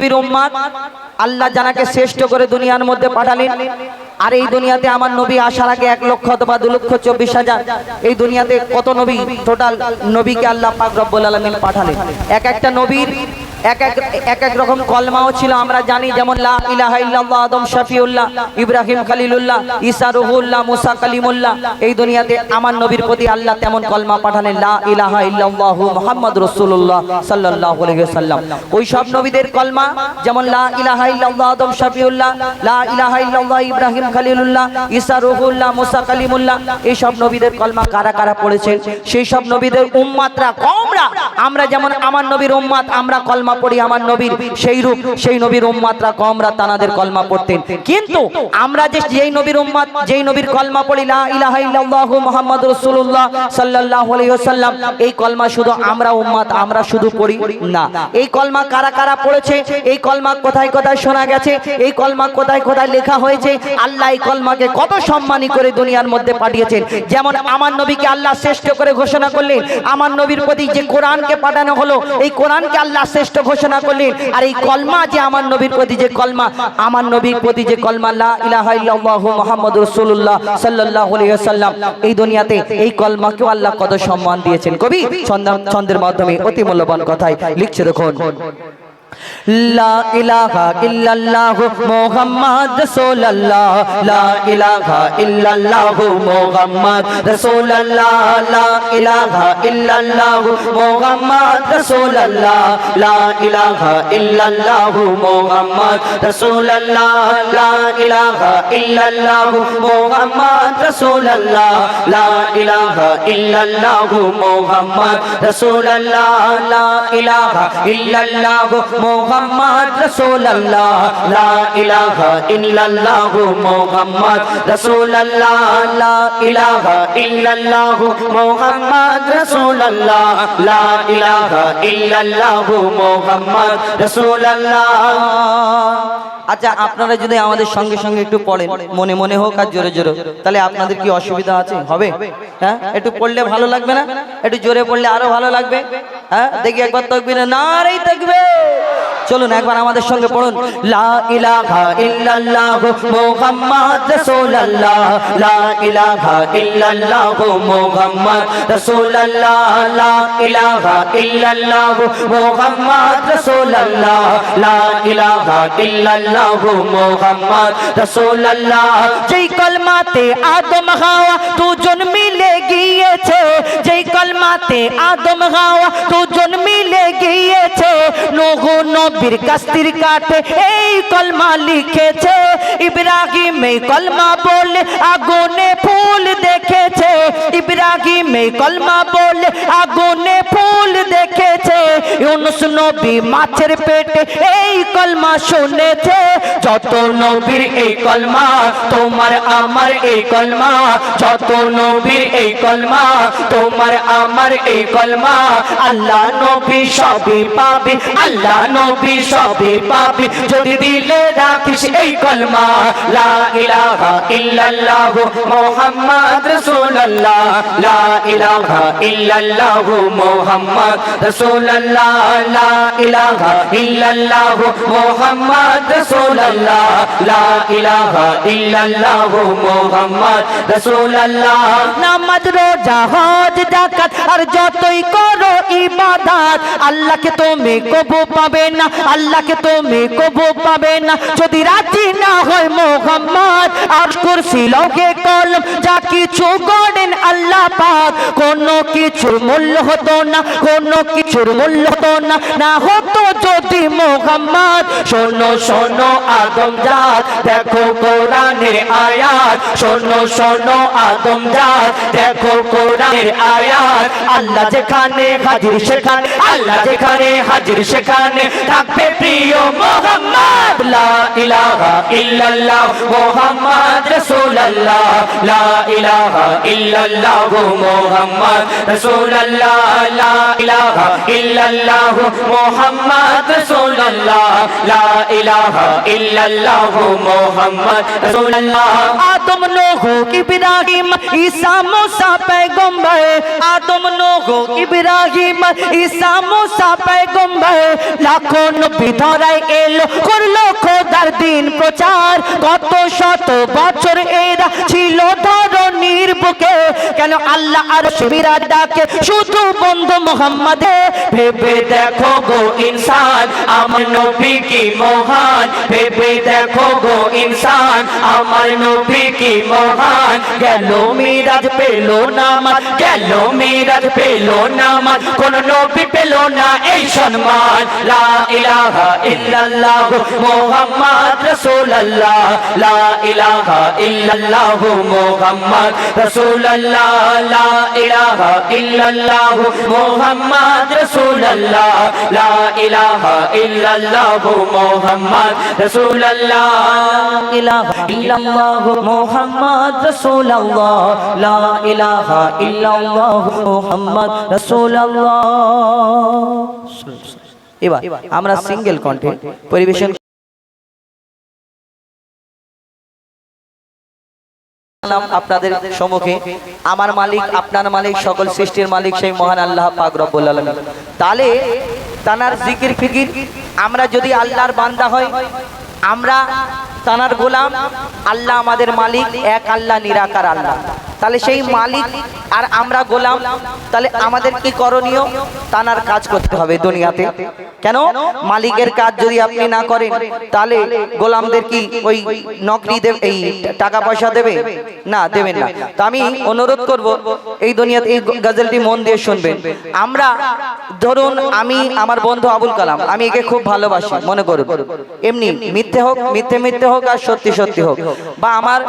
নবীর উম্মত আল্লাহ জানাকে শ্রেষ্ঠ করে দুনিয়ার মধ্যে পাঠালেন। আর এই দুনিয়াতে আমার নবী আসার আগে 1 লক্ষ অথবা 2,24,000 এই দুনিয়াতে কত নবী টোটাল নবীকে আল্লাহ পাক রব্বুল আলামিন পাঠালেন। এক একটা নবীর এক এক রকম কলমাও ছিল আমরা জানি, যেমন লা ইলাহা ইল্লাল্লাহ আদম শফিউল্লাহ, ইব্রাহিম খলিলুল্লাহ, ঈসা রুহুল্লাহ, মুসা কালিমুল্লাহ। এই দুনিয়াতে আমার নবীর প্রতি আল্লাহ তেমন কলমা পাঠালেন, লা ইলাহা ইল্লাল্লাহু মুহাম্মাদুর রাসূলুল্লাহ সাল্লাল্লাহু আলাইহি ওয়াসাল্লাম। ওই সব নবীদের কলমা যেমন লা ইলাহা ইল্লাল্লাহ আদম শফিউল্লাহ, লা ইলাহা ইল্লাল্লাহ ইব্রাহিম খলিলুল্লাহ, ঈসা রুহুল্লাহ, মুসা কালিমুল্লাহ, এই সব নবীদের কলমা কারা কারা পড়েছেন? সেই সব নবীদের উম্মতরা কওমরা, আমরা যেমন আমার নবীর উম্মত আমরা কলমা পড়ি আমার নবীর সেই রূপ, সেই নবীর উম্মতরা কওমরা তানাদের কলমা পড়তেন। কিন্তু আমরা যে যেই নবীর উম্মত যেই নবীর কলমা পড়ি লা ইলাহা ইল্লাল্লাহু মুহাম্মাদুর রাসূলুল্লাহ সাল্লাল্লাহু আলাইহি ওয়াসাল্লাম, এই কলমা শুধু আমরা উম্মত আমরা শুধু পড়ি না, এই কলমা কারা কারা পড়েছে, এই কলমা কোথায় কোথায় শোনা গেছে, এই কলমা কোথায় কোথায় লেখা হয়েছে, আল্লাহ এই কলমাকে কত সম্মানী করে দুনিয়ার মধ্যে পাঠিয়েছেন। যেমন আমার নবীকে আল্লাহ শ্রেষ্ঠ করে ঘোষণা করলেন, আমার নবীর প্রতি যে কোরআনকে পাঠানো হলো এই কোরআনকে আল্লাহ শ্রেষ্ঠ ঘোষণা করলেন। আর এই কলমা যে আমার নবীর প্রতি যে কলমা, আমার নবীর প্রতি যে কলমা লা ইলাহা ইল্লাল্লাহু মুহাম্মাদুর রাসূলুল্লাহ সাল্লাল্লাহু আলাইহি ওয়াসাল্লাম, এই দুনিয়াতে এই কলমাকেও আল্লাহ কত সম্মান দিয়েছেন। কবি ছন্দের মাধ্যমে অতি মূল্যবান কথায় লিখছে, দেখুন লা ইলাহা ইল্লাল্লাহু মুহাম্মাদ রাসূলুল্লাহ, লা ইলাহা ইল্লাল্লাহু মুহাম্মাদ রাসূলুল্লাহ, লা ইলাহা ইল্লাল্লাহু মুহাম্মাদ রাসূলুল্লাহ, লা ইলাহা ইল্লাল্লাহু মুহাম্মাদ রাসূলুল্লাহ, লা ইলাহা ইল্লাল্লাহু মুহাম্মাদ রাসূলুল্লাহ, লা ইলাহা ইল্লাল্লাহু মুহাম্মাদ রাসূলুল্লাহ, লা ইলাহা ইল্লাল্লাহু মুহাম্মাদ রাসূলুল্লাহ, লা ইলাহা ইল্লাল্লাহু মুহাম্মাদ রাসূলুল্লাহ, লা ইলাহা ইল্লাল্লাহু মুহাম্মাদ রাসূলুল্লাহ, লা ইলাহা ইল্লাল্লাহু মুহাম্মাদ রাসূলুল্লাহ। আচ্ছা, আপনারা যদি আমাদের সঙ্গে সঙ্গে একটু পড়েন, মনে মনে হোক আর জোরে জোরে, তাহলে আপনাদের কি অসুবিধা আছে? হবে? হ্যাঁ, একটু পড়লে ভালো লাগবে না? একটু জোরে পড়লে আরো ভালো লাগবে। হ্যাঁ, দেখি একবার তাকবীর, নারে তাকবীর। চলুন একবার আমাদের সঙ্গে পড়ুন, লা ইলাহা ইল্লাল্লাহু মুহাম্মাদ রাসূলুল্লাহ, লা ইলাহা ইল্লাল্লাহু মুহাম্মাদ রাসূলুল্লাহ, লা ইলাহা ইল্লাল্লাহু মুহাম্মাদ রাসূলুল্লাহ, লা ইলাহা ইল্লাল্লাহু মুহাম্মাদ রাসূলুল্লাহ। যেই কলমাতে আদম হাওয়া দুজন মিলে গিয়েছে, যেই কলমাতে আদম হাওয়া দুজন মিলে গিয়েছে, নূহ নবীর কাস্তির কাঠে এই কলমা লিখেছে, ইব্রাহিম এই কলমা বলে আগুনে ফুল দেখেছে, ইব্রাহিম এই কলমা বলে আগুনে ফুল দেখেছে, ইউনুস নবী মাছের পেটে এই কলমা শুনেছে। যত নবীর এই কলমা, তোমার আমার এই কলমা, যত নবীর এই কলমা, তোমার আমার এই কলমা, আল্লাহ নবী সবই পাবে, আল্লাহ নবী সবই পাবে যদি দিলে রাখিস এই কলমা। লা ইলাহা ইল্লাল্লাহু মুহাম্মাদ রাসূলুল্লাহ, লা ইলাহা ইল্লাল্লাহু মুহাম্মাদ রাসূলুল্লাহ, লা ইলাহা ইল্লাল্লাহু মুহাম্মাদ রাসূলুল্লাহ, লা ইলাহা ইল্লাল্লাহু মুহাম্মাদ রাসূলুল্লাহ। নামাজ রোজা হজ যাকাত আর যতই করো ইবাদত, আল্লাহকে তুমি কবু পাবে না, আল্লাহকে তুমি কবু পাবে না যদি রাজি না হয় মুহাম্মদ। আর কুরসি লৌহে কলম যা কিছু গড়েন আল্লাহ পাক, কোনো কিছুর মূল্য হতো না, কোনো কিছুর মূল্য হতো না, না হতো যদি মুহাম্মদ। শোনো শোনো আদম জাত, দেখো কোরআনের আয়াত, শোনো শোনো আদম জাত, দেখো কোরআনের আয়াত। আল্লাহ যেখানে হাজির সেখানে, আল্লাহ যেখানে হাজির সেখানে থাকবে প্রিয় মুহাম্মদ। লা ইলাহা ইল্লাল্লাহ মুহাম্মদ রাসূলুল্লাহ, লা ইলাহা ইল্লাল্লাহ মুহাম্মদ রাসূলুল্লাহ, লা ইলাহা ইল্লাল্লাহ মুহাম্মদ রাসূলুল্লাহ, লা ইলাহা ইল্লাল্লাহ মুহাম্মদ রাসূলুল্লাহ। আদম নূহ ইব্রাহিম ঈসা মুসা পয়গম্বর, আদম নূহ ইব্রাহিম ঈসা মুসা পয়গম্বর, লাখো নবী ধরায় এলো করলো খোদার দিন প্রচার। কত শত বছর এরা ছিল ধরনীর বুকে, কেন আল্লাহ আর বিরাট ডাকে শুধু বন্ধু মুহাম্মদে। ভেবে দেখো গো ইনসান আমার নবী কি মহান, ভেবে দেখো গো ইনসান আমার নবী কি মহান। গেল মিরাজ পেল না আমার, গেল মিরাজ পেল না আমার, কোন নবী পেল না এই সম্মান। লা ইলাহা ইল্লাল্লাহ মুহাম্মদ রাসূলুল্লাহ, লা ইলাহা ইল্লাল্লাহ মুহাম্মদ রাসূলুল্লাহ, লা ইলাহা ইল্লাল্লাহ মুহাম্মদ রাসূলুল্লাহ, লা ইলাহা ইল্লাল্লাহ মুহাম্মদ রাসূলুল্লাহ। ইলাহা ইল্লাল্লাহ মুহাম্মদ রাসূলুল্লাহ, লা ইলাহা ইল্লাল্লাহ মুহাম্মদ রাসূলুল্লাহ। এবার আমরা সিঙ্গেল কণ্ঠে পরিবেশন আপনাদের সম্মুখে। আমার মালিক আপনার মালিক সকল সৃষ্টির মালিক সেই মহান আল্লাহ পাক রব্বুল আলামিন। তাহলে তানার জিকির ফিকির আমরা যদি আল্লাহর বান্দা হয়, আমরা তানার গোলাম, আল্লাহ আমাদের মালিক, এক আল্লাহ নিরাকার আল্লাহ। তাহলে সেই মালিক আর আমরা গোলাম, তাহলে আমাদের কি করণীয়? তানার কাজ করতে হবে দুনিয়াতে। কেন? মালিকের কাজ যদি আপনি না করেন তাহলে গোলামদের কি ওই নকরি দেবে, এই টাকা পয়সা দেবে না? দেবেন না। তো আমি অনুরোধ করব এই দুনিয়াতে এই গজলটি মন দিয়ে শুনবেন। আমরা ধরুন আমি আমার বন্ধু আবুল কালাম, আমি একে খুব ভালোবাসি মনে করুন, এমনি মিথ্যে হোক, মিথ্যে হোক আর সত্যি হোক, বা আমার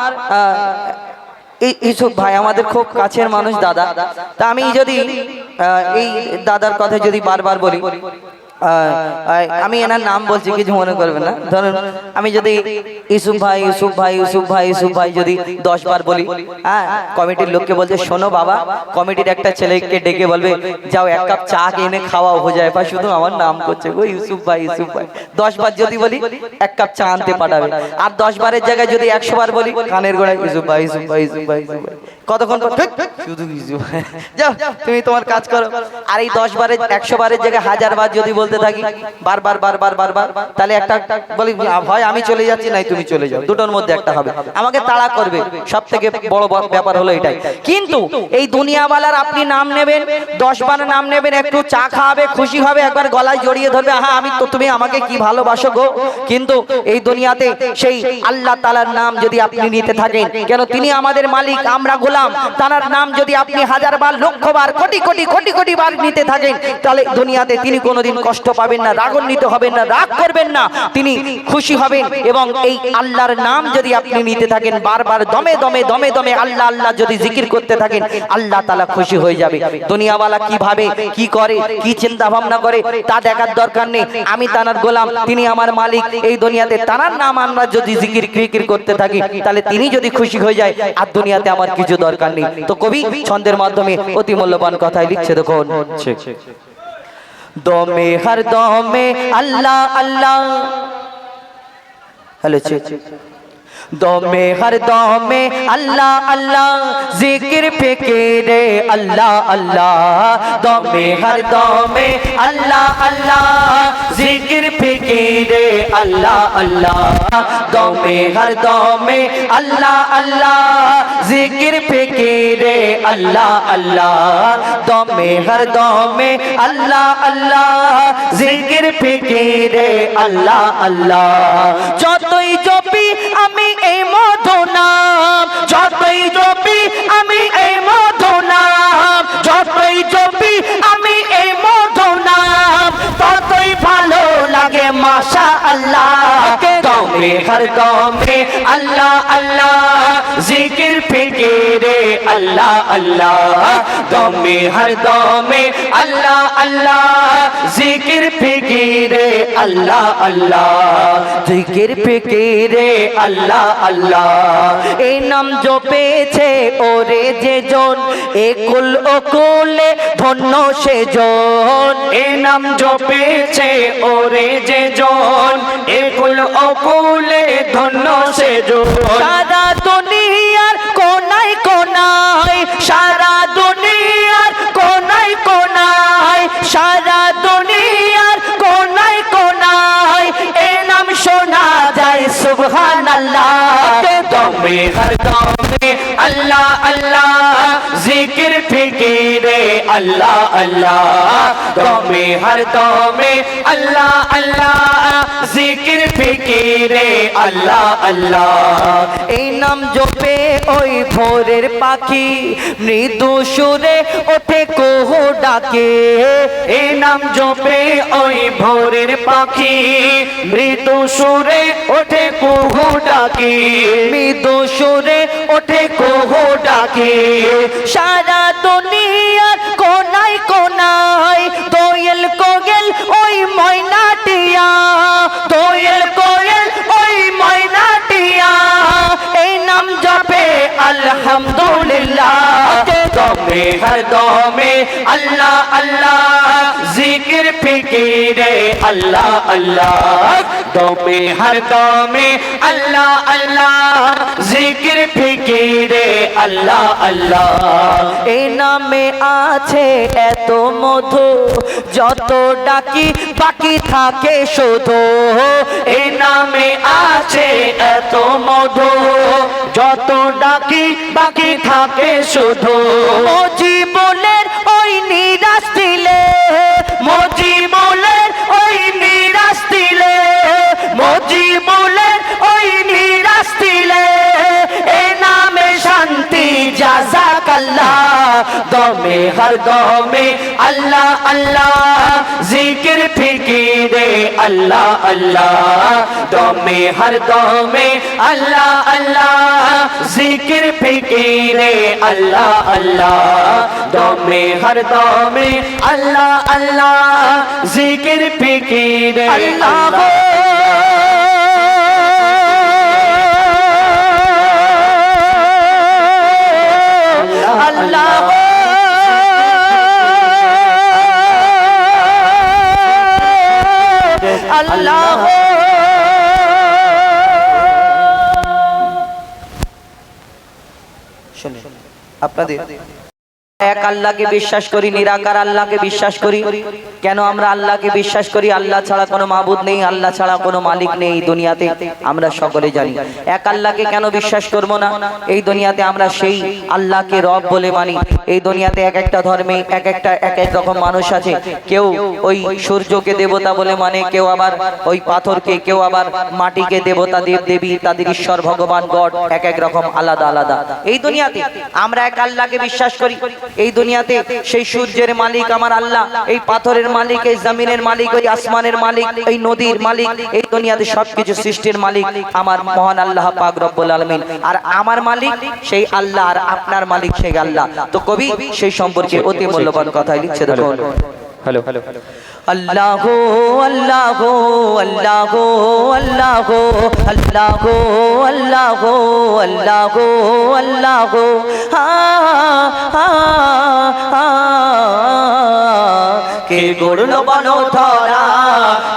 ইসুফ ভাই আমাদের খুব কাছের মানুষ দাদা। তা আমি যদি এই দাদার কথা যদি বারবার বলি, আমি এনার নাম বলছি কিছু মনে করবেন না। ধরুন আমি যদি ইসুফ ভাই যদি 10 বার বলি, হ্যাঁ, কমিটির লোককে বলছে শোনো বাবা, কমিটির একটা ছেলেকে ডেকে বলবে যাও 1 কাপ চা এনে খাওয়াও হয়ে যায়, বা শুধু আমার নাম করছে গো ইসুফ ভাই 10 বার যদি বলি 1 কাপ চা আনতে পাঠাবে। আর 10 বারের জায়গায় যদি 100 বার বলি কানের গোড়ায় ইসুফ ভাই কতক্ষণ শুধু ইসুফ ভাই, যাও তুমি তোমার কাজ করো। আর এই 10 বারের 100 বারের জায়গায় 1000 বার যদি বলতে থাকি বারবার, তাহলে একটা বলি হয় আমি চলে যাচ্ছি, নাই তুমি চলে যাও, দুটোর মধ্যে একটা হবে, আমাকে তাড়া করবে। সব থেকে বড় ব্যাপার হলো এটাই। কিন্তু এই দুনিয়াওয়ালার আপনি নাম নেবেন, 10 বার নাম নেবেন, একটু চা খাওয়াবে, খুশি হবে, একবার গলায় জড়িয়ে ধরবে, হ্যাঁ আমি তো, তুমি আমাকে কি ভালোবাসো গো। কিন্তু এই দুনিয়াতে সেই আল্লাহ তাআলার নাম যদি আপনি নিতে থাকেন, কেন তিনি আমাদের মালিক, আমরা গোলাম, তার নাম যদি আপনি 1000 বার, লক্ষ বার, কোটি বার নিতে থাকেন, তাহলে দুনিয়াতে তিনি কোনোদিন কষ্ট পাবেন না, রাগান্বিত হবেন না, রাগ করবেন না, তিনি খুশি হবেন। এবং এই আল্লাহর নাম যদি আপনি নিতে থাকেন, বারবার দমে দমে আল্লাহ যদি জিকির করতে থাকেন, আল্লাহ তাআলা খুশি হয়ে যাবে। দুনিয়াওয়ালা কি ভাবে, কি করে, কি চিন্তা ভাবনা করে তা দেখার দরকার নেই। আমি তানার গোলাম, তিনি আমার মালিক। এই দুনিয়াতে তানার নাম আমরা যদি জিকির করতে থাকি, তাহলে তিনি যদি খুশি হয়ে যায়, আর দুনিয়াতে আমার কিছু দরকার নেই। তো কবি ছন্দের মাধ্যমে অতি মূল্যবান কথাই লিখছে, দেখুন, দমে হর দমে আল্লাহ আল্লাহ, হ্যালো, দমে হর দমে আল্লাহ আল্লাহ, জিকির ফিকিরে আল্লাহ আল্লাহ, দমে হর দমে আল্লাহ আল্লাহ, জিকির ফিকিরে আল্লাহ আল্লাহ, দমে হর দমে আল্লাহ আল্লাহ, জিকির ফিকিরে আল্লাহ আল্লাহ, দমে হর দমে আল্লাহ আল্লাহ, জিকির ফিকিরে আল্লাহ আল্লাহ। যতই জপি আমি এই মধু নাম, যতই জপি আমি এই মধু নাম, যতই জপি আমি এই মধু নাম, ততই ভালো লাগে মাশাআল্লাহ। দমে হর দমে আল্লাহ আল্লাহ, জিকির ফিকিরে আল্লাহ আল্লাহ, দমে হর দমে আল্লাহ আল্লাহ, জিকির ফিকিরে আল্লাহ আল্লাহ, জিকির ফিকিরে আল্লাহ আল্লাহ। এই নাম জপেছে ওরে যে জন, একুল অকুলে ধন্য সে জন, এই নাম জপেছে ওরে যে জন, অকুলে ধন্য সে জন সারা দুনিয়ার কোনায় কোনায়, সারা দুনিয়ার কোনায় কোনায়, সারা দুনিয়ার কোনায় কোনায় এ নাম শোনা যায় সুবহানাল্লাহ। দমে হর দমে আল্লাহ আল্লাহ জিকির ফিকিরে আল্লাহ আল্লাহ দমে হর দমে আল্লাহ আল্লাহ জিকির ফিকিরে আল্লাহ আল্লাহ এই নাম জপে ওই ভোরের পাখি মৃদু সুরে ওঠে কুহু ডাকে। এই নাম জপে ওই ভোরের পাখি মৃদু সুরে ওঠে কুহু ডাকি মৃদু সুরে ওঠে কুহু ডাকে। সারা দুনিয়ার কোনায় কোনায় দোয়েল কোয়েল ওই ময়নাটিয়া, দোয়েল কোয়েল ওই ময়নাটিয়া এই নাম জপে আলহামদুলিল্লাহ। দমে হর দমে আল্লাহ আল্লাহ জিকির ফিকিরে আল্লাহ আল্লাহ দমে হর দমে আল্লাহ আল্লাহ জিকির ফিকিরে আল্লাহ আল্লাহ এই নামে আছে এত মধু যত ডাকি বাকি থাকে শুধু। এই নামে আছে এত মধু যত ডাকি বাকি থাকে শুধু জীবনের ওই নিরাশ দিলে, মজিবুলের ওই নিরাশ দিলে মজিবুলের ওই নিরাশ দিলে এ নামে শান্তি জাযাকাল্লাহ দমে হর দমে আল্লাহ আল্লাহ জিকির ফিকিরে আল্লাহ আল্লাহ দমে হর দমে আল্লাহ আল্লাহ জিকির ফিকিরে আল্লাহ আল্লাহ দমে হর দমে আল্লাহ আল্লাহ জিকির ফিকিরে আল্লাহ আল্লাহ আল্লাহ শুনুন আপনাদের এক আল্লাহকে বিশ্বাস করি, নিরাকার আল্লাহকে বিশ্বাস করি। কেন আমরা আল্লাহকে বিশ্বাস করি? আল্লাহ ছাড়া কোনো মাবুদ নেই, আল্লাহ ছাড়া কোনো মালিক নেই এই দুনিয়াতে, আমরা সকলে জানি। এক আল্লাহকে কেন বিশ্বাস করব না? এই দুনিয়াতে আমরা সেই আল্লাহকে রব বলে মানি। এই দুনিয়াতে এক একটা ধর্মে এক এক রকম মানুষ আছে। কেউ ওই সূর্যকে দেবতা বলে মানে, কেউ আবার ওই পাথরকে, কেউ আবার মাটিকে দেবতা, দেব দেবী, তাদের ঈশ্বর ভগবান গড এক এক রকম আলাদা আলাদা। এই দুনিয়াতে আমরা এক আল্লাহকে বিশ্বাস করি। এই দুনিয়াতে সেই সূর্যের মালিক আমার আল্লাহ, এই পাথরের মালিক, এই জমিনের মালিক, ওই আসমানের মালিক, এই নদীর মালিক, এই দুনিয়াতে সবকিছু সৃষ্টির মালিক আমার মহান আল্লাহ পাক রব্বুল আলামিন। আর আমার মালিক সেই আল্লাহ, আর আপনার মালিক সেই আল্লাহ। তো কবি সেই সম্পর্কে অতি মূল্যবান কথা লিখছে, দেখুন। হ্যালো আল্লাহ আল্লাহ আল্লাহ আল্লাহ আল্লাহ আল্লাহ আল্লাহ আল্লাহ কে গড়ল বনো ধরা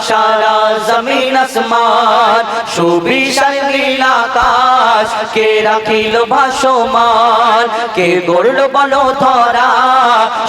সারা জমিন আসমান, সুবিশাল নীল আকাশ কে রাখিল ভাসমান। কে গড়ল বনো ধরা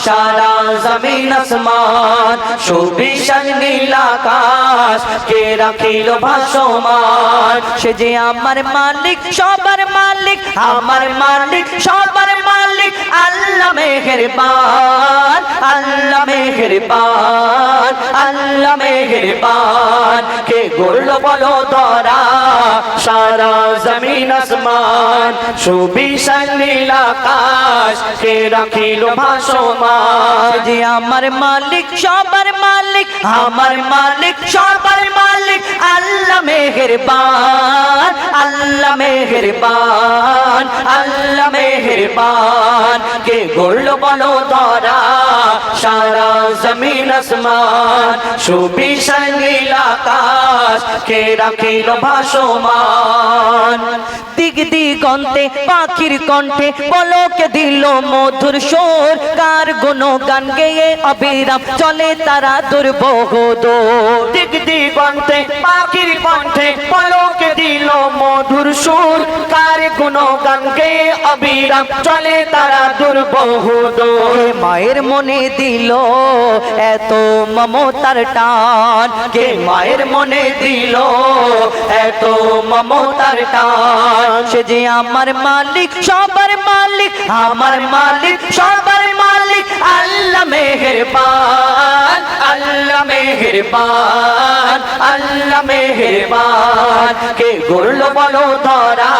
সারা জমিন আসমান, সুবিশাল নীল আকাশ কে রাখিল ভাসমান। সে যে আমার মালিক, সবার মালিক, আমার মালিক, সবার মালিক, আল্লাহ মেহেরবান, আল্লাহ মেহেরবান, আল্লাহ মেহেরবান। কে গড়ল বলো ধরা সারা জমিন আসমান, সুবিশাল নীল আকাশ কে রাখিল ভাসমান। যে আমার মালিক, সবার মালিক, আমার মালিক, সবার মালিক, আল্লাহ মেহেরবান, আল্লাহ মেহেরবান, আল্লাহ মেহেরবান। কে গড়ল বলো ধরা সারা জমিন আসমান সুবিশাল নীল আকাশ কে রাখিল ভাসমান দিক দিগন্তে পাখির কণ্ঠে পলকে দিল মধুর সুর কার গুণগান গেয়ে অবিরাম চলে তারা দুর্বহদূর দিক দিগন্তে পাখির কণ্ঠে পলকে দিল মধুর সুর কার গুণগান গেয়ে অবিরাম চলে তারা দুর্বহদূর মায়ের মনে দিল এত মমতার টান কে মায়ের মনে দিল এত মমতার টান সে যে আমার মালিক সবার মালিক আমার মালিক সবার মালিক আল্লাহ মেহেরবান আল্লাহ মেহেরবান আল্লাহ মেহেরবান কে গড়লো বলো ধরা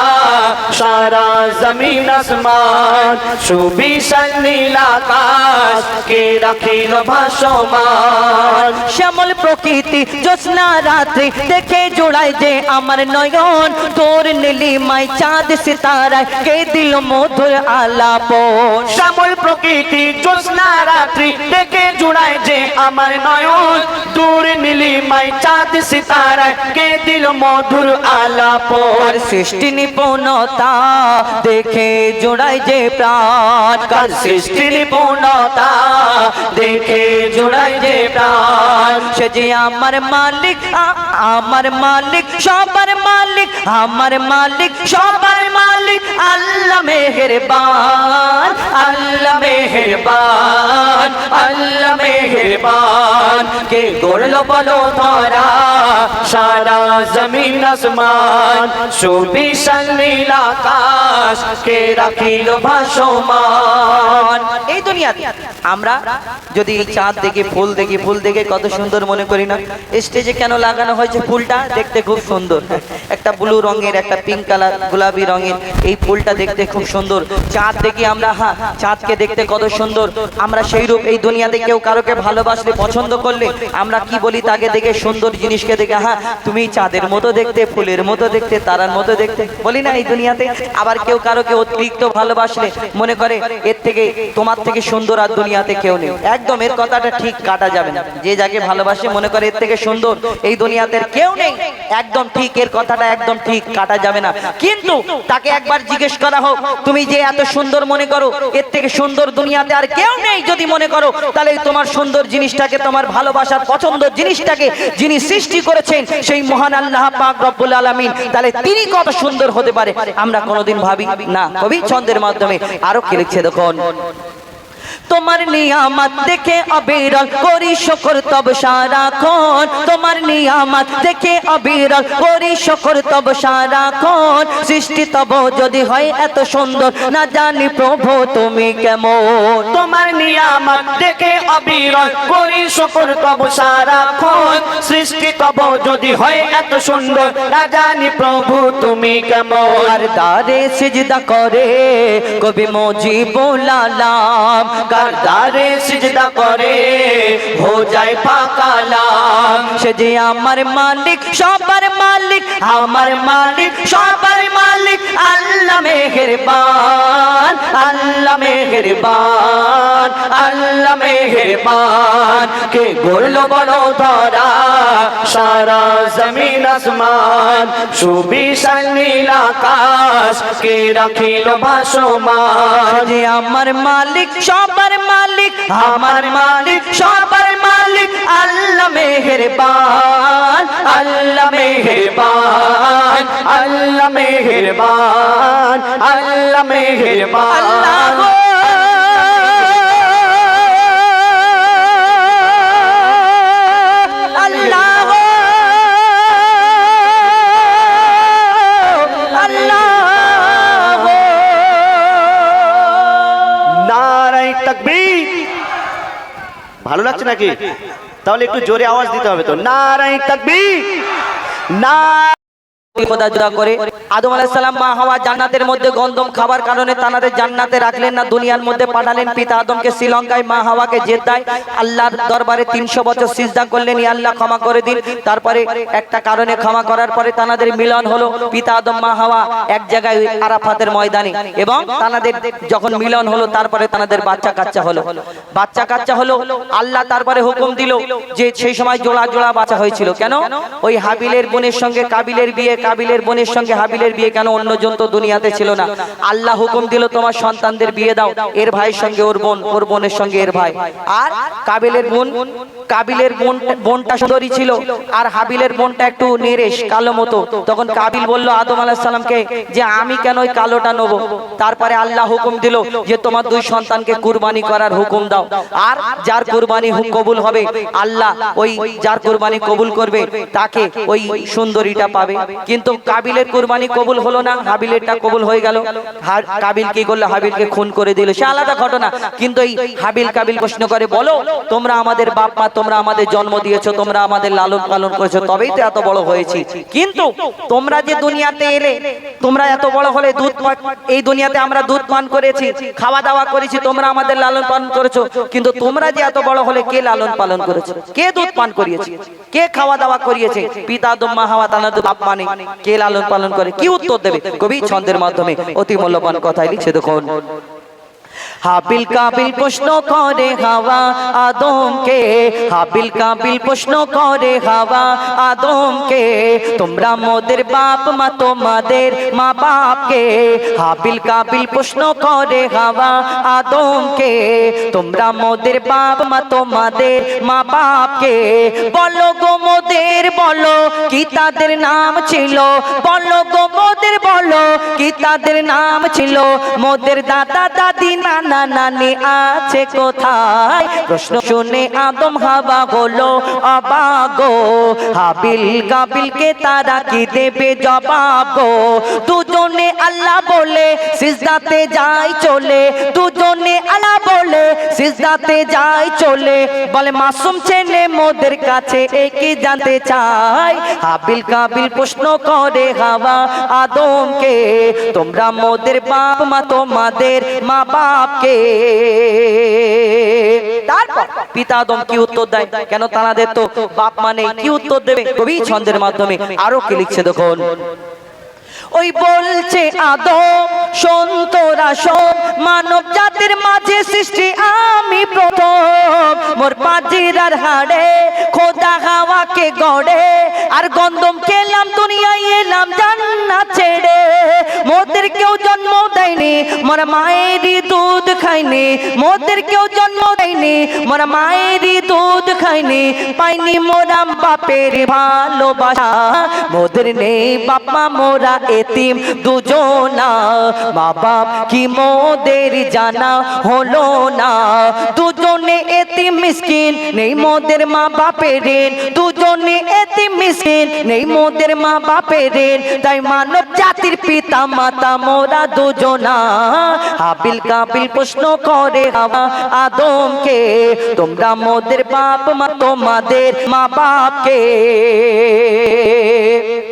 সারা জমিন আসমান সুবিশাল নীল আকাশ কে রাখিল ভাসমান শ্যামল প্রকৃতি জ্যোৎস্না রাত্রি দেখে জোড়ায় যে আমার নয়ন তোর নীলিমায় চাঁদ সিতারায় কে দিল মধুর আলাপন শ্যামল প্রকৃতি জ্যোৎস্না রাত্রি দেখে জুড়ায় যে আমার নয়ন দূর নীলিমায় চাঁদ সিতারায় কে দিল মধুর আলাপ আর সৃষ্টি নিপুণতা দেখে জোড়ায় যে প্রাণ কার সৃষ্টি নিপুণতা দেখে জুড়ায় যে প্রাণ সে যে আমার মালিক আমার মালিক সবার মালিক আমার মালিক সবার মালিক আল্লাহ মেহেরবান আল্লাহ মেহেরবান আল্লাহ মেহেরবান কে গড়লো বলো ধরা সারা জমিন আসমান সুবিশাল নীল আকাশ কে রাখিল ভাসমান এই দুনিয়াতে আমরা যদি এই চাঁদ দেখি ফুল দেখি ফুল দেখে কত সুন্দর মনে করি না স্টেজে কেন লাগানো হয়েছে ফুলটা দেখতে খুব সুন্দর একটা ব্লু রঙের একটা পিঙ্ক কালার গোলাপি রঙের এই ফুলটা দেখতে খুব সুন্দর চাঁদ দেখি আমরা হ্যাঁ চাঁদকে দেখতে কত সুন্দর আমরা সেই রূপ এই দুনিয়াতে কেউ কারোকে ভালোবাসলে পছন্দ করলে আমরা কি বলি তাকে দেখে সুন্দর জিনিসকে দেখে হ্যাঁ তুমি চাঁদের মতো দেখতে ফুলের মতো দেখতে তারার মতো দেখতে বলি না এই দুনিয়াতে আবার কেউ কারোকে অতিরিক্ত ভালোবাসলে মনে করে এর থেকে তোমার থেকে সুন্দর আর দুনিয়াতে কেউ নেই একদম এর কথাটা ঠিক কাটা যাবে না যে যাকে ভালোবাসে মনে করে এর থেকে সুন্দর এই দুনিয়াতে কেউ নেই একদম ঠিক এর কথাটা একদম ঠিক কাটা যাবে না কিন্তু তাকে একবার জিজ্ঞেস করা হোক তুমি যে এত সুন্দর মনে করো এর থেকে সুন্দর দুনিয়াতে আর কেউ নেই যদি মনে করো তাহলে তোমার সুন্দর জিনিসটাকে তোমার ভালোবাসার পছন্দের জিনিসটাকে যিনি সৃষ্টি করেছেন সেই মহান আল্লাহ পাক রব্বুল আলামিন তাহলে তিনি কত সুন্দর হতে পারে আমরা কোনোদিন ভাবি না কবি ছন্দের মাধ্যমে আরো কি লিখছে দেখুন তোমার নিয়ামত দেখে অবিরল করি শুকর তব সারাক্ষণ তোমার নিয়ামত দেখে অবিরল করি শুকর তব সারাক্ষণ সৃষ্টি তব যদি হয় এত সুন্দর না জানি প্রভু তুমি কেমন তোমার নিয়ামত দেখে অবিরল করি শুকর তব সারাক্ষণ সৃষ্টি তব যদি হয় এত সুন্দর না জানি প্রভু তুমি কেমন আর দারে সিজদা করে কবি মুজিবুল আলাম কারদারে সিজদা করে হো যায় পাকালাম সে যে আমার মালিক সবার মালিক আমার মালিক সবার মালিক আল্লাহ মেহেরবান আল্লাহ মেহেরবান আল্লাহ মেহেরবান কে গড়লো বলো ধরা সারা জমিন আসমান সুবিশাল নীল আকাশ কে রাখিল ভাসমান যে আমার মালিক সবার মালিক আমার মালিক সবার মালিক আল্লাহ মেহেরবান আল্লাহ মেহেরবান আল্লাহ মেহেরবান আল্লাহ মেহেরবান ভালো লাগছে নাকি? তাহলে একটু জোরে আওয়াজ দিতে হবে তো। নারায়ে তাকবীর, না খোদা জুদা করে আদম আলাইহিস সালাম মা হাওয়া জান্নাতের মধ্যে গন্ধম খাবার কারণে তানাদের জান্নাতে রাখলেন না, দুনিয়ার মধ্যে পাঠালেন। পিতা আদমকে শ্রীলঙ্কায়, মা হাওয়াকে জেদ্দায় আল্লাহর দরবারে 300 বছর সিজদা করলেন, ইয়া আল্লাহ ক্ষমা করে দিন। তারপরে একটা কারণে ক্ষমা করার পরে তানাদের মিলন হলো। পিতা আদম মা হাওয়া এক জায়গায় আরাফাতের ময়দানে, এবং তানাদের যখন মিলন হলো তারপরে তানাদের বাচ্চা কাচ্চা হলো। বাচ্চা কাচ্চা হলো, আল্লাহ তারপরে হুকুম দিল যে সেই সময় জোড়া জোড়া বাচ্চা হয়েছিল। কেন? ওই হাবিলের বোনের সঙ্গে কাবিলের বিয়ে, কাবিলের বোনের সঙ্গে হাবিলের বিয়ে। কেন? অন্যজন তো দুনিয়াতে ছিল না। আল্লাহ হুকুম দিল তোমার সন্তানদের বিয়ে দাও, এর ভাইয়ের সঙ্গে ওর বোন, ওর বোনের সঙ্গে এর ভাই। আর কাবিলের বোনটা সুন্দরী ছিল, আর হাবিলের বোনটা একটু নেরেশ কালো মতো। তখন কাবিল বলল আদম আলাইহিস সালামকে যে আমি কেন ওই কালোটা নেব? তারপরে আল্লাহ হুকুম দিল যে তোমার 2 সন্তানকে কুরবানি করার হুকুম দাও, আর যার কুরবানি কবুল হবে আল্লাহ ওই যার কুরবানি কবুল করবে তাকে ওই সুন্দরীটা পাবে। কিন্তু কাবিলের কুরবানি কবুল হলো না, হাবিলেরটা কবুল হয়ে গেল। কাবিল কি করলো? হাবিলকে খুন করে দিল। সে আলাদা ঘটনা। কিন্তু এই হাবিল কাবিল প্রশ্ন করে, বলো তোমরা আমাদের বাপ মা, তোমরা আমাদের জন্ম দিয়েছো, তোমরা আমাদের লালন পালন করেছো, তবেই তো এত বড় হয়েছি। কিন্তু তোমরা যে দুনিয়াতে এলে, তোমরা এত বড় হলে দুধ, এই দুনিয়াতে আমরা দুধ পান করেছি, খাওয়া দাওয়া করেছি, তোমরা আমাদের লালন পালন করেছো। কিন্তু তোমরা যে এত বড় হলে কে লালন পালন করেছে? কে দুধ পান করিয়েছে? কে খাওয়া দাওয়া করিয়েছে? পিতা আদম মা হাওয়া তানাদের বাপ মানে কে লালন পালন করে? কি উত্তর দেবে? কবি ছন্দের মাধ্যমে অতি মূল্যবান কথাই লিখছে। দেখুন, হাবিল কাবিল প্রশ্ন করে হাওয়া আদমকে, হাবিল কাবিল প্রশ্ন করে হাওয়া আদমকে, তোমরা মোদের বাপ মা, তোমাদের মা বাপকে। হাবিল কাবিল প্রশ্ন করে হাওয়া আদমকে, তোমরা মোদের বাপ মা, তোমাদের মা বাপকে। বলো গো মোদের, বলো কি তাদের নাম ছিল? বলো গো মোদের, বলো কি তাদের নাম ছিল? মোদের দাদা দাদি নানা নানি আছে কোথায়? প্রশ্ন শুনে আদম হাওয়া হলো অবাক গো। হাবিল কাবিলকে তারা কি দেবে জবাব গো? দুজনে আল্লাহ বলে সিজদাতে যায় চলে, দুজনে আল্লাহ বলে সিজদাতে যায় চলে। বলে মাসুম ছেলে মোদের কাছে একই জানতে চায়। হাবিল কাবিল প্রশ্ন করে হাওয়া আদমকে, তোমরা মোদের বাপ মা, তোমাদের মা বাপকে। তারপর পিতা আদম কি উত্তর দেয়? কেন তানাদের তো বাপ মানে, কি উত্তর দেবে? কবি ছন্দের মাধ্যমে আরো কি লিখছে দেখুন। ওই বলছে আদম শোন তোরা শোন, মানব জাতির মাঝে সৃষ্টি আমি প্রথম। মোর পাজিরার হাড়ে খোদা হাওয়াকে গড়ে, আর গন্ধম খেলাম দুনিয়ায় এলাম জান্নাত ছেড়ে। মোদের কেউ জন্ম দেয়নি, মোর মায়েরই দুধ খাইনি। মোদের কেউ জন্ম দেয়নি, মোর মায়েরই দুধ খাইনি। পাইনি মোরা বাপের ভালোবাসা, মোদের নেই বাপ মা, মোরা এতিম দুজনা। মা বাপ কি মোদের জানা হলো না, দুজনে এতিম মিসকিন নেই মোদের মা বাপের ঋণ। দুজনে এতিম মিসকিন নেই মোদের মা বাপের ঋণ। তাই মানব জাতির পিতা মাতা মোরা দুজনা। হাবিল কাবিল প্রশ্ন করে হাওয়া আদমকে, তোমরা মোদের বাপ মা, তোমাদের মা বাপকে।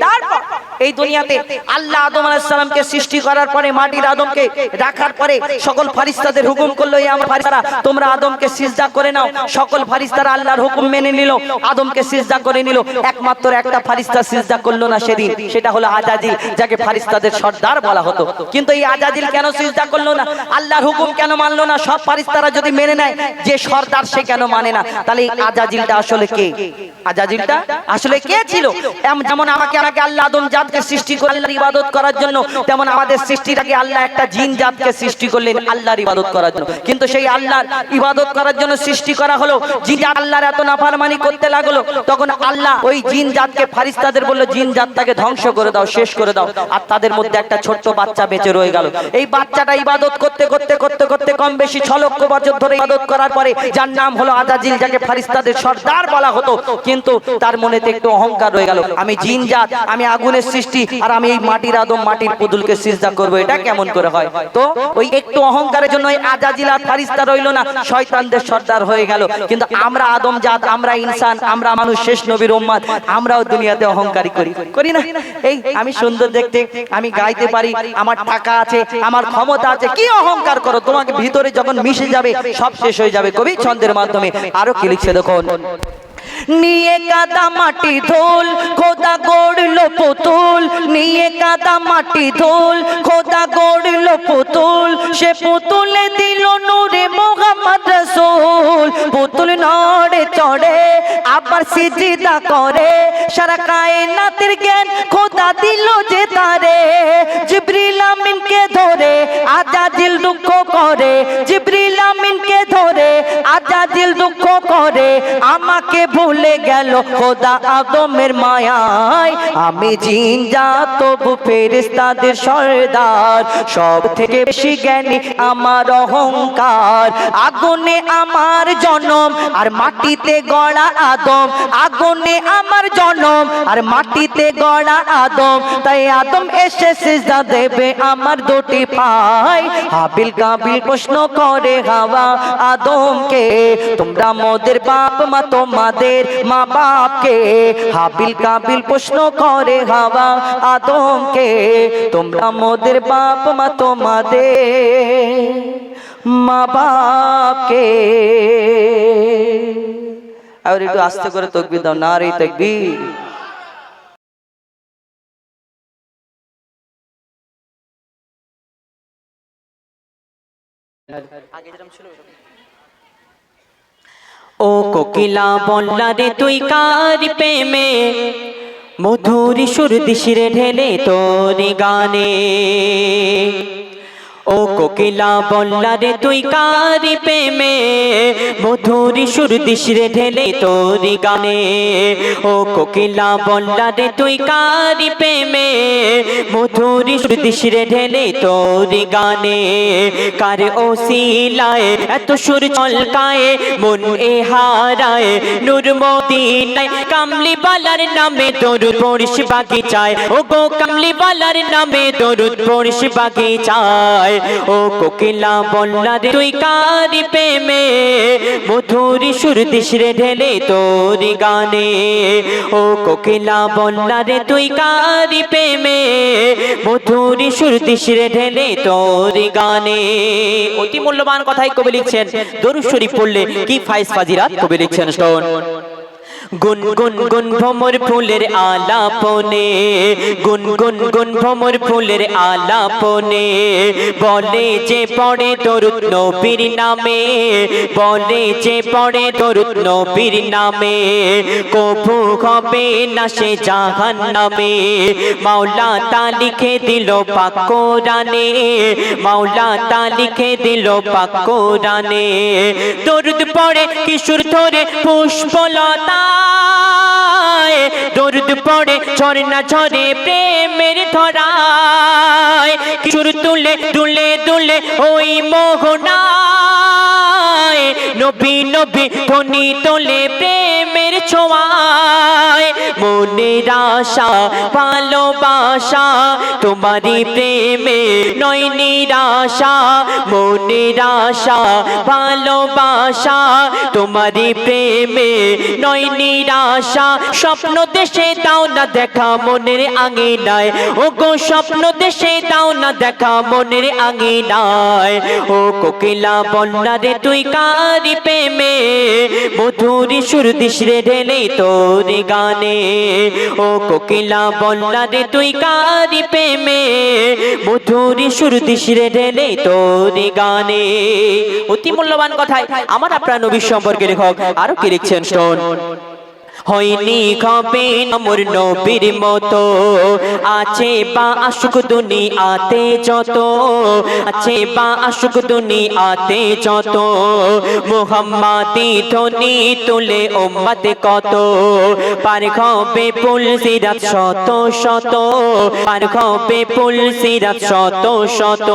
তারপর এই দুনিয়াতে আল্লাহ আদম আলাইহিস সালামকে সৃষ্টি করার পরে, মাটির আদমকে রাখার পরে সকল ফেরেশতাদের হুকুম করলো, এই আমার ফেরেশতারা তোমরা আদমকে সিজদা করে নাও। সকল ফেরেশতারা আল্লাহর হুকুম মেনে নিল, আদমকে সিজদা করে নিল। একমাত্র একটা ফেরেশতা সিজদা করলো না সেদিন, সেটা হলো আজাজিল, যাকে ফেরেশতাদের সর্দার বলা হতো। কিন্তু এই আজাজিল কেন সিজদা করলো না? আল্লাহর হুকুম কেন মানলো না? সব ফেরেশতারা যদি মেনে নেয় যে সর্দার, সে কেন মানে না? তাহলে এই আজাজিলটা আসলে কে? আজাজিলটা আসলে কে ছিল? যেমন আমাকে আল্লাহ আদম জাতকে সৃষ্টি করে আল্লাহর ইবাদত করার জন্য, তেমন আমাদের সৃষ্টির আগে আল্লাহ একটা জিন জাতকে সৃষ্টি করলেন আল্লাহর ইবাদত করার জন্য। কিন্তু সেই আল্লাহর ইবাদত করার জন্য সৃষ্টি করা হলো, জিন জাত আল্লাহর এত নাফরমানি করতে লাগলো, তখন আল্লাহ ওই জিন জাতকে ফেরেশতাদের বলল জিন জাতটাকে ধ্বংস করে দাও, শেষ করে দাও। আর তাদের মধ্যে একটা ছোট্ট বাচ্চা বেঁচে রয়ে গেল। এই বাচ্চাটা ইবাদত করতে করতে করতে করতে কম বেশি 6 লক্ষ বছর ধরে ইবাদত করার পরে, যার নাম হলো আজাজিল, যাকে ফেরেশতাদের সর্দার বলা হতো, কিন্তু তার মনেতে একটু অহংকার রয়ে গেল। আমি জিন জাত, আমি আগুন আগুনের সৃষ্টি আর আমি এই মাটির আদম মাটির পুতুলকে সিজদা করব, এটা কেমন করে হয়? তো ওই একটু অহংকারের জন্য ওই আজাজিল আর ফারিস্তা রইল না, শয়তানদের সর্দার হয়ে গেল। কিন্তু আমরা আদম জাত, আমরা ইনসান, আমরা মানুষ, শেষ নবীর উম্মত, আমরাও দুনিয়াতে অহংকারী করি না? এই আমি সুন্দর দেখতে, আমি গাইতে পারি, আমার টাকা আছে, আমার ক্ষমতা আছে, কি অহংকার করো? তোমাকে ভিতরে যখন মিশে যাবে সব শেষ হয়ে যাবে। কবি ছন্দের মাধ্যমে আরো কি লিখছে দেখুন। নিয়ে কাদা মাটি ধুল খোদা গড়লো পুতুল, নিয়ে কাদা মাটি ধুল খোদা গড়লো পুতুল, সে পুতুলে দিল নূরে মোহাম্মদ রাসূল। পুতুল নড়ে চড়ে আবার সিজদা করে, সারা কায়নাতের জ্ঞান খোদা দিল যে তারে। জিবরিল আমিনকে ধরে আজাজিল দুঃখ করে, জিবরিল আমিনকে ধরে আজাজিল দুঃখ করে, আমাকে ভুলে গেল খোদা আদমের মায়ায়। আমি জিন জাত তবু ফেরেশতাদের সরদার, সব থেকে বেশি জ্ঞানী আমার অহংকার। আগুনে আমার জনম আর মাটিতে গড়া আদম, আগুনে আমার জনম আর মাটিতে গড়া আদম, তাই আদম এসে সিজদা দেবে আমার দুটি পায়। হাবিল কাবিল প্রশ্ন করে হাওয়া আদমকে, তোমরা মোদের বাপ মা তোমাদের মা বাপকে। হাবিল কাবিল প্রশ্ন করে হাওয়া আদমকে, তোমরা মোদের বাপ মা তোমাদের মা বাপকে। আর একটু আস্তে করে তাকবীর দাও, নারে তাকবীর। ও কোকিলা বললা রে তুই কার প্রেমে, মধুর সুর দিশিরে ঢেলে তোর গানে। ও কোকিলা বললা রে তুই কার প্রেমে, মধুর সুর দিশিরে ঢেলে তোর গানে। ও কোকিলা বললা রে তুই কার প্রেমে, মধুর সুর দিশিরে ঢেলে তোর গানে। কার ওসিলায় এত সুর চলকায়, মন এ হারায় নূর মদিনায়। কামলি বালার নামে দরুদ পড়িস বাগিচায়, ও গো কামলি বালার নামে দরুদ পড়িস বাগিচায়। ও কোকিলা বললা রে তুই কার প্রেমে, মধুর সুর দিশিরে ঢেলে তোর গানে। ও কোকিলা বললা রে তুই কার প্রেমে, মধুর সুর দিশিরে ঢেলে তোর গানে। অতি মূল্যবান কথাই কবি লিখছেন। দরুদ শরীফ পড়লে কি ফাইজ ফাজিরাত কবি লিখছেন শোন। গুন গুন গুন ভ্রমর ফুলের আলাপনে, গুন গুন গুন ভ্রমর ফুলের আলাপনে, বলে যে পড়ে দরুদ নবীর নামে, বলে যে পড়ে দরুদ নবীর নামে, কবু হবে না সে জাহান্নামে। মাওলা তা লিখে দিল পাক কোরআনে, মাওলা তা লিখে দিল পাক কোরআনে। দরুদ পড়ে কিশোর ধরে পুষ্পলতা, দরুদ পড়ে ঝরনা ঝরে প্রেমের ধরায়। কিশোর তুলে দুলে দুলে ওই মোহনায়, নবী নবী ধ্বনি তোলে প্রেমের ছোঁয়ায়। মনের আশা ভালোবাসা তোমারই প্রেমে নয় নিরাশা, মনের আশা ভালোবাসা তোমারই প্রেমে নয় নিরাশা। স্বপ্ন দেশে দাও না দেখা মনের আঙিনায়, ও গো স্বপ্ন দেশে দাও না দেখা মনের আঙিনায়। ও কোকিলা বললা রে তুই কার প্রেমে, মধুর সুর দিশিরে ঢেলে তোর গানে। ও কোকিলা বললা রে তুই কার প্রেমে, মধুর সুর দিশিরে ঢেলে তোর গানে। অতি মূল্যবান কথায় আমার আপনার নবীর সম্পর্কে লেখক আরো কি লিখছেন শোন। হয়নি হবে মোর নবীর মতো, আছে বা আশুক দুনিয়াতে যত, আছে বা আশুক দুনিয়াতে যত। মুহাম্মাদি ধ্বনি তুলে উম্মতে কত, পার হবে পুল সিরাত শত শত, পার হবে পুল সিরাত শত শত।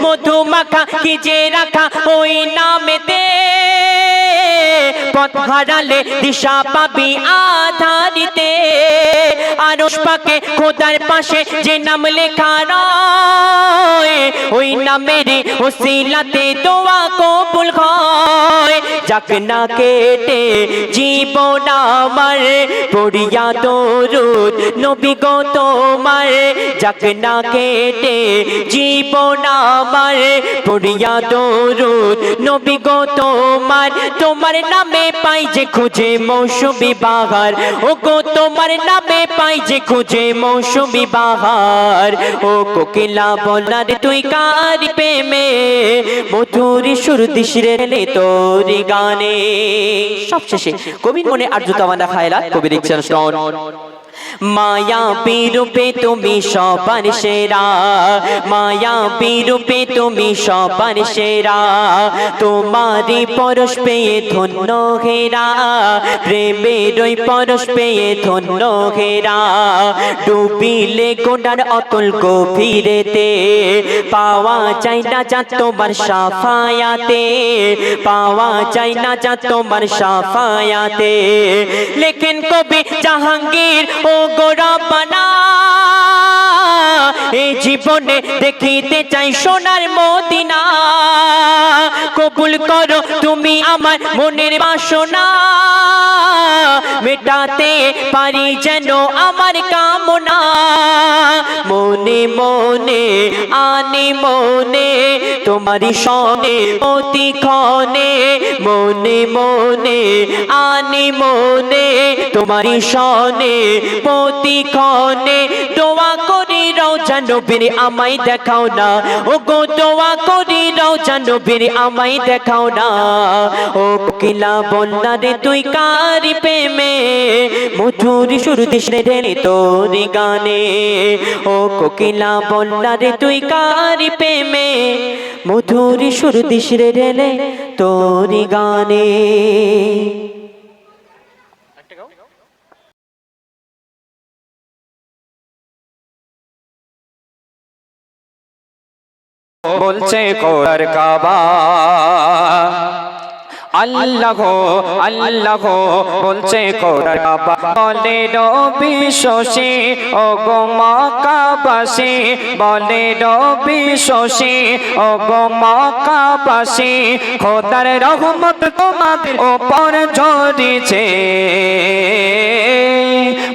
মধু মাখা কি যে রাখা ওই নামেতে, পথ হারালে দিশা পাবি আধারিতে আরশ পাকে খোদার পাশে যে নাম লেখা রয় ওই নামের ওসিলাতে দোয়া কবুল হয় যাক না কেটে জীবন আমার পড়িয়া দরুদ নবী গো তোমার যাক না কেটে জীবন আমার পড়িয়া দরুদ নবী গো তোমার তোমার নামে পাই যে খুঁজে মৌসুমী বাহার ও গো তোমার নামে পাই যে খুঁজে মৌসুমী বাহার ও কোকিলা বলার তুই কার প্রেমে মধুর সুর দিস রে তোরি গানে সবশেষে কবির মনে আর্যতা মানা খায়লা কবি লিখছেন শোন মায়া রূপে তুমি সবার সেরা মায়া রূপে তুমি সবার সেরা তোমারই পরশ পেয়ে ধন্য ঘেরা প্রেমের ওই পরশ পেয়ে ধন্য ঘেরা ডুবিলে গোডার অতল গভীরেতে পাওয়া যায় না যা তোমার সাফায়াতে পাওয়া যায় না যা তোমার সাফায়াতে লেখেন কবি জাহাঙ্গীর ও গোরাবানা এই জীবনে দেখিতে চাই সোনার মদিনা কবুল করো তুমি আমার মনের বাসনা মেটাতে পারি যেন আমার কামনা মনে মনে আনে মনে তোমারই সনে অতি ক্ষণে মনে মনে আনে মনে তোমারই সনে প্রতি ক্ষণে দোয়া করি রওজা নবীর আমায় দেখাও না ও গো দোয়া করি রওজা নবীর আমায় দেখাও না ও কোকিলা বন্যা রে তুই কার প্রেমে মধুর সুর দিস রে তোরি গানে ও কোকিলা বন্যা রে তুই কার প্রেমে মধুর সুর দিস রে তোরি গানে বলছে কোরআন কাবা আল্লাহ আল্লাহ বলছে কোরআন কাবা বলে নবী শশী ও গো মক্কাবাসী বলে নবী শশী ও গো মক্কাবাসী খোদার রহমত তোমাদের উপর ঝরেছে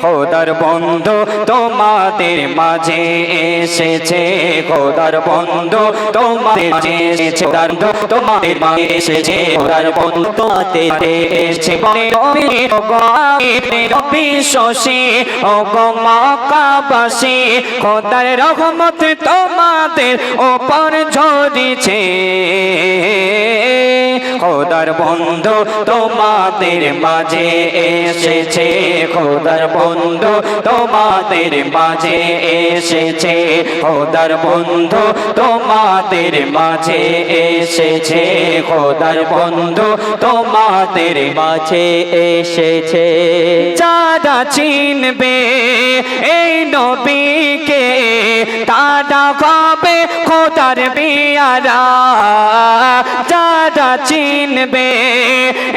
খোদার বন্ধু তোমাদের মাঝে এসেছে খোদার বন্ধু তোমাদের মাঝে এসেছে খোদার বন্ধু তোমাদের মাঝে এসেছে খোদার বন্ধু তোমাদের এসেছে বলে নবী শশী ও গো মক্কাবাসী খোদার রহমত তোমাদের উপর ঝরেছে খোদার বন্ধু তোমাদের মাঝে এসেছে খোদার বন্ধু তোমাদের মাঝে এসেছে খোদার বন্ধু তোমাদের মাঝে এসেছে খোদার বন্ধু তোমাদের মাঝে এসেছে যারা চিনবে এই নবীকে তারা হবে খোদার পেয়ারা যারা চিনবে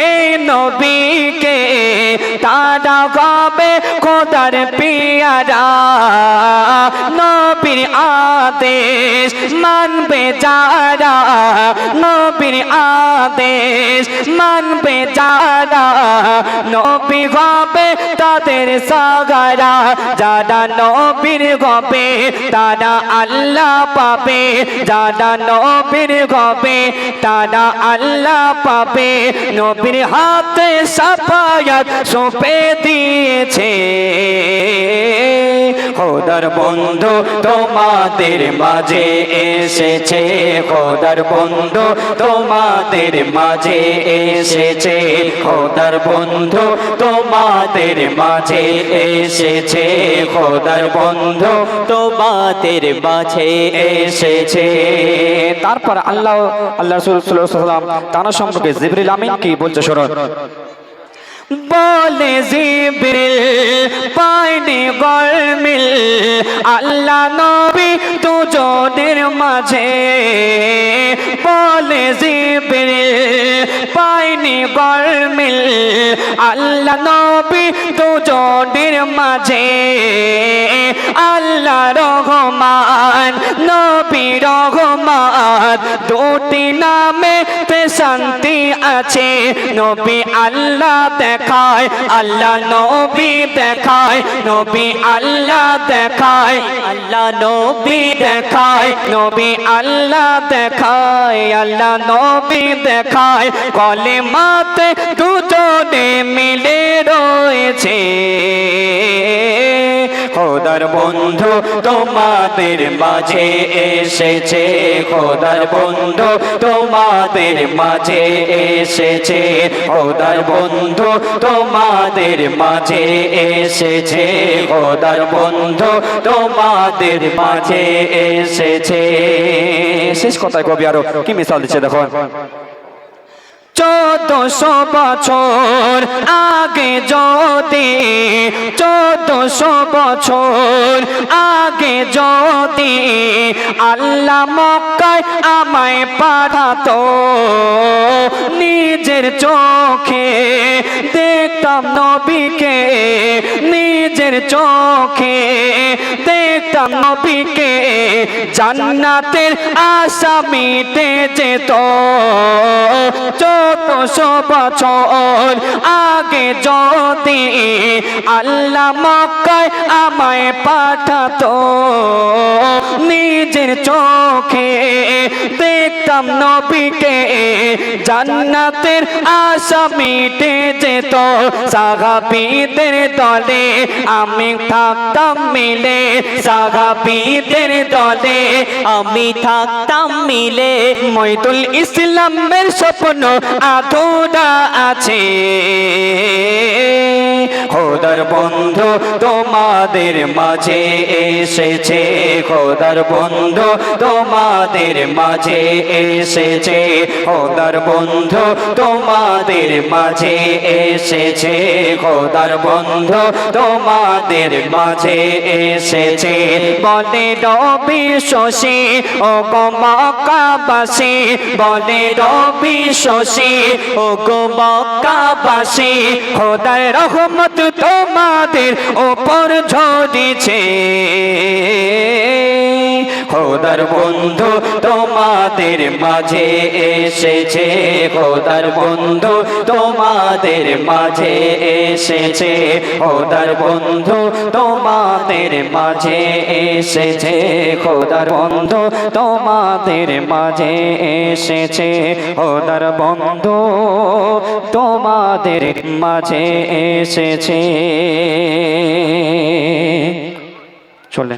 এই নবীকে তারা হবে খোদার পেয়ারা নবীর আদেশ মানবে যারা নবীর আদেশ মানবে যারা নবী হবে তাদের সাগারা যারা নবীর হবে তারা আল্লাহ পাবে যারা নবীর হবে তারা আল্লাহ পাবে নবীর হাতে সাফায়াত সঁপে দিয়েছে খোদার বন্ধু তোমাদের মাঝে এসেছে খোদার বন্ধু তোমাদের মাঝে এসেছে খোদার বন্ধু তোমাদের মাঝে এসেছে খোদার বন্ধু তোমাদের মাঝে এসেছে তারপর আল্লাহ রাসূল সাল্লাল্লাহু আলাইহি ওয়াসাল্লাম তার সম্পর্কে জিবরিল আমিন কি বলছে শুনুন বলে জিবরিল পায়নি গরমিল আল্লাহ নবী দুজনের মাঝে বলে জিবরিল পাইনি গরমিল আল্লাহ নবী দুজনের মাঝে আল্লাহ রহমান নবী রহমান দুটি নামে শান্তি আছে নবী আল্লাহ দেখায় আল্লাহ নবী দেখায় নবী আল্লাহ দেখায় আল্লাহ নবী দেখায় নবী আল্লাহ দেখায় আল্লাহ নবী দেখায় কলেমাতে দুজনে মিলে রয়েছে খোদার বন্ধু তোমাদের মাঝে এসেছে খোদার বন্ধু তোমাদের মাঝে এসেছে খোদার বন্ধু তোমাদের মাঝে এসেছে খোদার বন্ধু তোমাদের মাঝে এসেছে শেষ কথায় কবি আরো কি মিসাল দিচ্ছে দেখো 1400 বছর আগে যদি 1400 বছর আগে যদি আল্লাহ মক্কায় আমায় পাঠাতো নিজের চোখে দেখতাম নবীকে নিজের চোখে দেখতাম নবীকে জান্নাতের আশা মিটে যেত 1400 বছর আগে যদি আল্লাহ মক্কায় আমায় পাঠাতো নিজের চোখে দেখতাম নবীকে জান্নাতের আশা মিটে যেত সাহাবীদের দলে আমি থাকতাম মিলে সাহাবীদের দলে আমি থাকতাম মিলে মইদুল ইসলামের স্বপ্ন আধুরা আছে খোদার বন্ধু তোমাদের মাঝে এসেছে খোদার বন্ধু তোমাদের মাঝে এসেছে খোদার বন্ধু তোমাদের মাঝে এসেছে খোদার বন্ধু তোমাদের মাঝে এসেছে বলে রবি শশী ও গো মক্কাবাসী বলে রবি শশী ও গো মক্কাবাসী খোদার রহমত তোমাদের উপর ঝরেছে খোদার বন্ধু তোমাদের মাঝে এসেছে খোদার বন্ধু তোমাদের মাঝে এসেছে খোদার বন্ধু তোমাদের মাঝে এসেছে খোদার বন্ধু তোমাদের মাঝে এসেছে খোদার বন্ধু তোমাদের মাঝে এসেছে চলে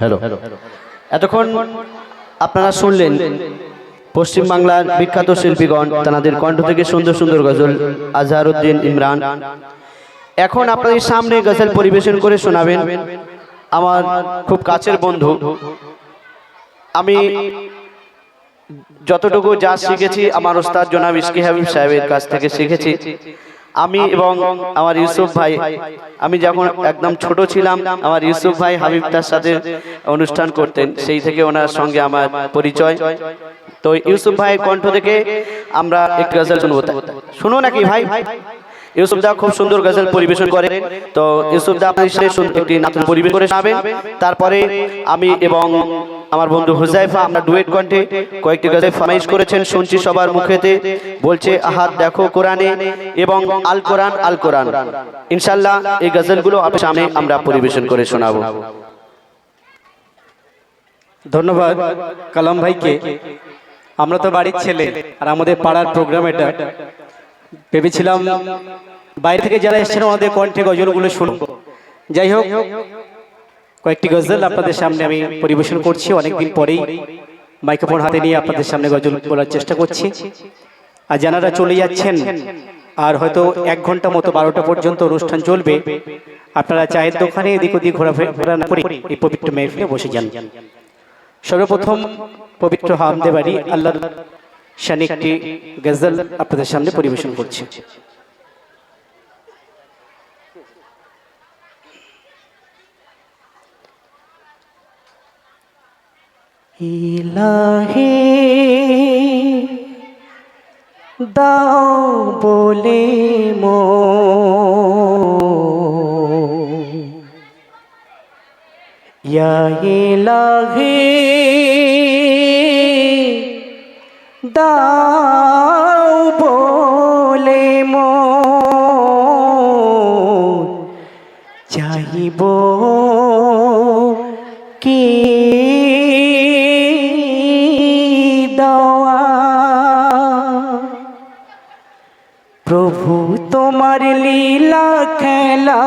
হ্যালো এতক্ষণ আপনারা শুনলেন পশ্চিম বাংলার বিখ্যাত শিল্পীগণ তাদের কণ্ঠ থেকে সুন্দর সুন্দর গজল আজহারউদ্দিন ইমরান এখন আপনাদের সামনে গজল পরিবেশন করে শোনাবেন আমার খুব কাছের বন্ধু আমি যতটুকু যা শিখেছি আমার ওস্তাদ জনাব ইশকি হাবিব সাহেবের কাছ থেকে শিখেছি আমি এবং আমার ইউসুফ ভাই আমি যখন একদম ছোট ছিলাম আমার ইউসুফ ভাই হাবিব তার সাথে অনুষ্ঠান করতেন সেই থেকে ওনার সঙ্গে আমার পরিচয় তো ইউসুফ ভাইয়ের কণ্ঠ থেকে আমরা একটু গজল শুনবো শুনো নাকি ভাই ইউসুফ দা খুব সুন্দর গজল পরিবেশন করে তো ইউসুফ দা আপনাদের সাথে একটি নাতন পরিবেশন করে শোনাবেন তারপরে আমি এবং আমার বন্ধু হুজাইফা আমরা ডুয়েট কণ্ঠে কয়েকটি গজল ফরমাইশ করেছেন শুনছি সবার মুখেতে বলছে আহাদ দেখো কোরআনে এবং আল কোরআন ইনশাআল্লাহ এই গজলগুলো আপনাদের সামনে আমরা পরিবেশন করে শোনাবো ধন্যবাদ কালাম ভাইকে আমরা তো বাড়ির ছেলে আর আমাদের পাড়ার প্রোগ্রাম এটা ভেবেছিলাম বাইরে থেকে যারা এসেছেন আমাদের কণ্ঠে গজলগুলো শুনবো যাই হোক কয়েকটি গজল আপনাদের সামনে আমি পরিবেশন করছি অনেকদিন পরেই মাইক্রোফোন হাতে নিয়ে আপনাদের সামনে গজল বলার চেষ্টা করছি আর যারা চলে যাচ্ছেন আর হয়তো 1 ঘন্টা মতো 12টা পর্যন্ত অনুষ্ঠান চলবে আপনারা চায়ের দোকানে এদিক ওদিক ঘোরাফেরা না করে এই পবিত্র মেহফিলে বসে যান সর্বপ্রথম পবিত্র হামদে বাড়ি আল্লাহর শানে একটি গজল আপনাদের সামনে পরিবেশন করছি। ইলাহি দাও বলে ইয়া ইলাহি দাও বলে চাইব কি দেওয়া প্রভু তোমার লীলা খেলা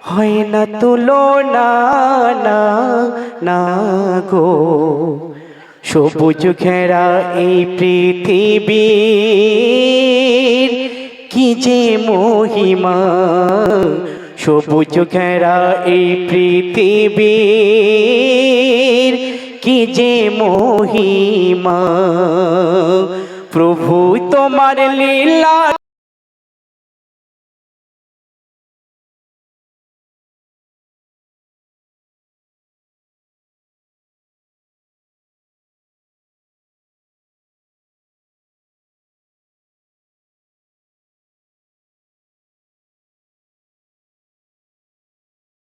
হয় না তুলনা না না গো সবুজ ঘেরা এই পৃথিবীর কি যে মহিমা সবুজ ঘেরা এই পৃথিবীর কি যে মহিমা প্রভু তোমার লীলা